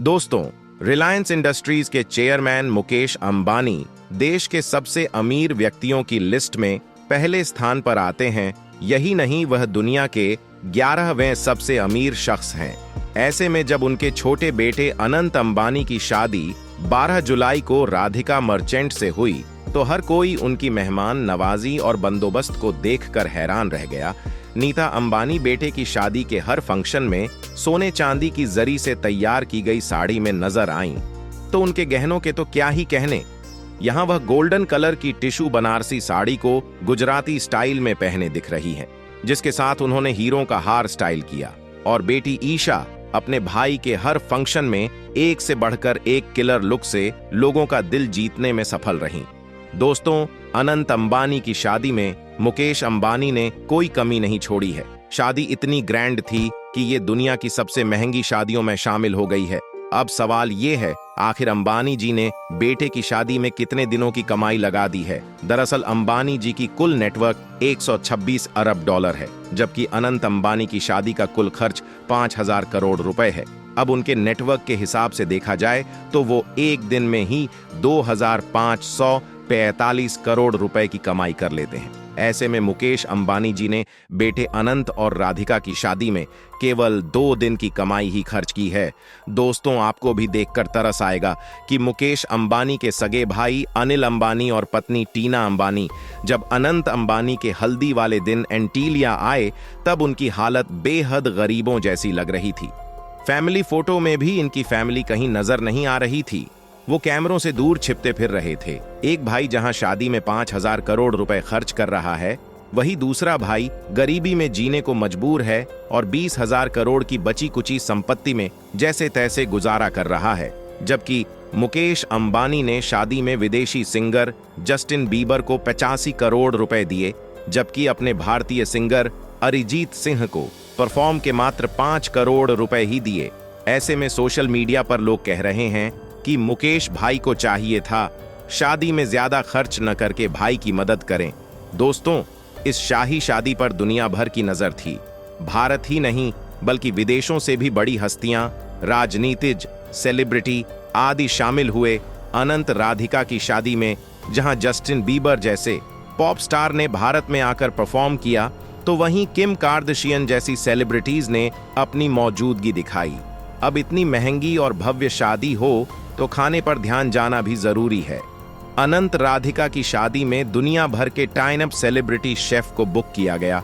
दोस्तों, रिलायंस इंडस्ट्रीज के चेयरमैन मुकेश अंबानी देश के सबसे अमीर व्यक्तियों की लिस्ट में पहले स्थान पर आते हैं। यही नहीं, वह दुनिया के 11वें सबसे अमीर शख्स हैं। ऐसे में जब उनके छोटे बेटे अनंत अंबानी की शादी 12 जुलाई को राधिका मर्चेंट से हुई तो हर कोई उनकी मेहमान नवाजी और बंदोबस्त को देखकर हैरान रह गया। नीता अंबानी बेटे की शादी के हर फंक्शन में सोने चांदी की जरी से तैयार की गई साड़ी में नजर आईं, तो उनके गहनों के तो क्या ही कहने। यहाँ वह गोल्डन कलर की टिश्यू बनारसी साड़ी को गुजराती स्टाइल में पहने दिख रही हैं, जिसके साथ उन्होंने हीरों का हार स्टाइल किया। और बेटी ईशा अपने भाई के हर फंक्शन में एक से बढ़कर एक किलर लुक से लोगों का दिल जीतने में सफल रहीं। दोस्तों, अनंत अंबानी की शादी में मुकेश अंबानी ने कोई कमी नहीं छोड़ी है। शादी इतनी ग्रैंड थी कि ये दुनिया की सबसे महंगी शादियों में शामिल हो गई है। अब सवाल ये है, आखिर अंबानी जी ने बेटे की शादी में कितने दिनों की कमाई लगा दी है। दरअसल अंबानी जी की कुल नेटवर्क 126 अरब डॉलर है, जबकि अनंत अंबानी की शादी का कुल खर्च 5000 करोड़ रुपए है। अब उनके नेटवर्क के हिसाब से देखा जाए तो वो एक दिन में ही 2545 करोड़ रुपए की कमाई कर लेते हैं। ऐसे में मुकेश अंबानी जी ने बेटे अनंत और राधिका की शादी में केवल 2 दिन की कमाई ही खर्च की है। दोस्तों, आपको भी देखकर तरस आएगा कि मुकेश अंबानी के सगे भाई अनिल अंबानी और पत्नी टीना अंबानी जब अनंत अंबानी के हल्दी वाले दिन एंटीलिया आए तब उनकी हालत बेहद गरीबों जैसी लग रही थी। फैमिली फोटो में भी इनकी फैमिली कहीं नजर नहीं आ रही थी। वो कैमरों से दूर छिपते फिर रहे थे। एक भाई जहां शादी में 5000 करोड़ रुपए खर्च कर रहा है, वही दूसरा भाई गरीबी में जीने को मजबूर है और 20,000 करोड़ की बची कुची संपत्ति में जैसे तैसे गुजारा कर रहा है। जबकि मुकेश अंबानी ने शादी में विदेशी सिंगर जस्टिन बीबर को 85 करोड़ रुपए दिए, जबकि अपने भारतीय सिंगर अरिजीत सिंह को परफॉर्म के मात्र 5 करोड़ रुपए ही दिए। ऐसे में सोशल मीडिया पर लोग कह रहे हैं कि मुकेश भाई को चाहिए था शादी में ज्यादा खर्च न करके भाई की मदद करें। दोस्तों, इस शाही शादी पर दुनिया भर की नजर थी। भारत ही नहीं बल्कि विदेशों से भी बड़ी हस्तियां, राजनीतिज, सेलिब्रिटी आदि शामिल हुए अनंत राधिका की शादी में। जहां जस्टिन बीबर जैसे पॉप स्टार ने भारत में आकर परफॉर्म किया, तो वहीं किम कार्दशियन जैसी सेलिब्रिटीज ने अपनी मौजूदगी दिखाई। अब इतनी महंगी और भव्य शादी हो तो खाने पर ध्यान जाना भी जरूरी है। अनंत राधिका की शादी में दुनिया भर के टाइन अप सेलिब्रिटी शेफ को बुक किया गया।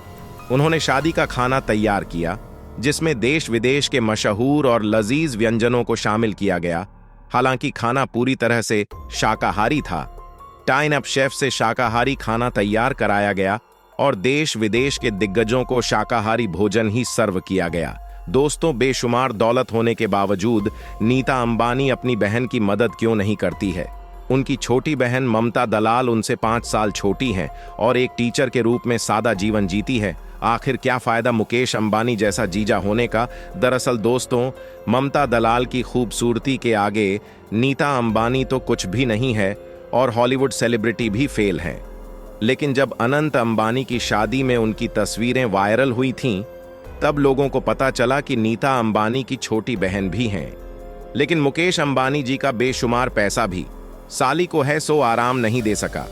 उन्होंने शादी का खाना तैयार किया, जिसमें देश विदेश के मशहूर और लजीज व्यंजनों को शामिल किया गया। हालांकि खाना पूरी तरह से शाकाहारी था। टाइन अप शेफ से शाकाहारी खाना तैयार कराया गया और देश विदेश के दिग्गजों को शाकाहारी भोजन ही सर्व किया गया। दोस्तों, बेशुमार दौलत होने के बावजूद नीता अंबानी अपनी बहन की मदद क्यों नहीं करती है। उनकी छोटी बहन ममता दलाल उनसे 5 साल छोटी हैं और एक टीचर के रूप में सादा जीवन जीती है। आखिर क्या फायदा मुकेश अंबानी जैसा जीजा होने का। दरअसल दोस्तों, ममता दलाल की खूबसूरती के आगे नीता अंबानी तो कुछ भी नहीं है और हॉलीवुड सेलिब्रिटी भी फेल हैं। लेकिन जब अनंत अंबानी की शादी में उनकी तस्वीरें वायरल हुई थीं, तब लोगों को पता चला कि नीता अंबानी की छोटी बहन भी हैं। लेकिन मुकेश अंबानी जी का बेशुमार पैसा भी साली को है सो आराम नहीं दे सका।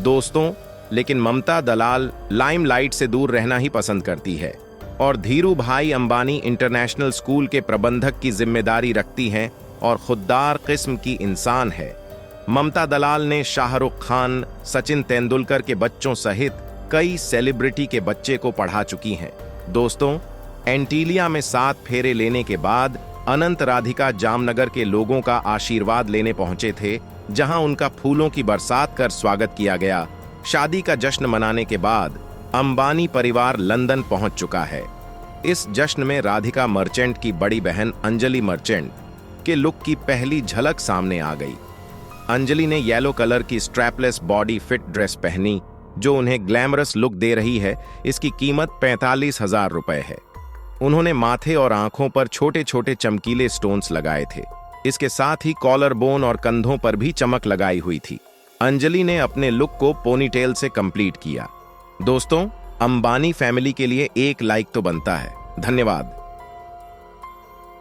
दोस्तों, लेकिन ममता दलाल लाइमलाइट से दूर रहना ही पसंद करती है और धीरू भाई अंबानी इंटरनेशनल स्कूल के प्रबंधक की जिम्मेदारी रखती हैं और खुददार किस्म की इंसान है। ममता दलाल ने शाहरुख खान, सचिन तेंदुलकर के बच्चों सहित कई सेलिब्रिटी के बच्चे को पढ़ा चुकी हैं। दोस्तों, एंटीलिया में 7 फेरे लेने के बाद अनंत राधिका जामनगर के लोगों का आशीर्वाद लेने पहुंचे थे, जहां उनका फूलों की बरसात कर स्वागत किया गया। शादी का जश्न मनाने के बाद अंबानी परिवार लंदन पहुंच चुका है। इस जश्न में राधिका मर्चेंट की बड़ी बहन अंजलि मर्चेंट के लुक की पहली झलक सामने आ गई। अंजलि ने येलो कलर की स्ट्रैपलेस बॉडी फिट ड्रेस पहनी, जो उन्हें ग्लैमरस लुक दे रही है। इसकी कीमत 45,000 रुपए है। उन्होंने माथे और आंखों पर छोटे छोटे चमकीले स्टोन्स लगाए थे। इसके साथ ही कॉलर बोन और कंधों पर भी चमक लगाई हुई थी। अंजलि ने अपने लुक को पोनीटेल से कंप्लीट किया। दोस्तों, अंबानी फैमिली के लिए एक लाइक तो बनता है। धन्यवाद।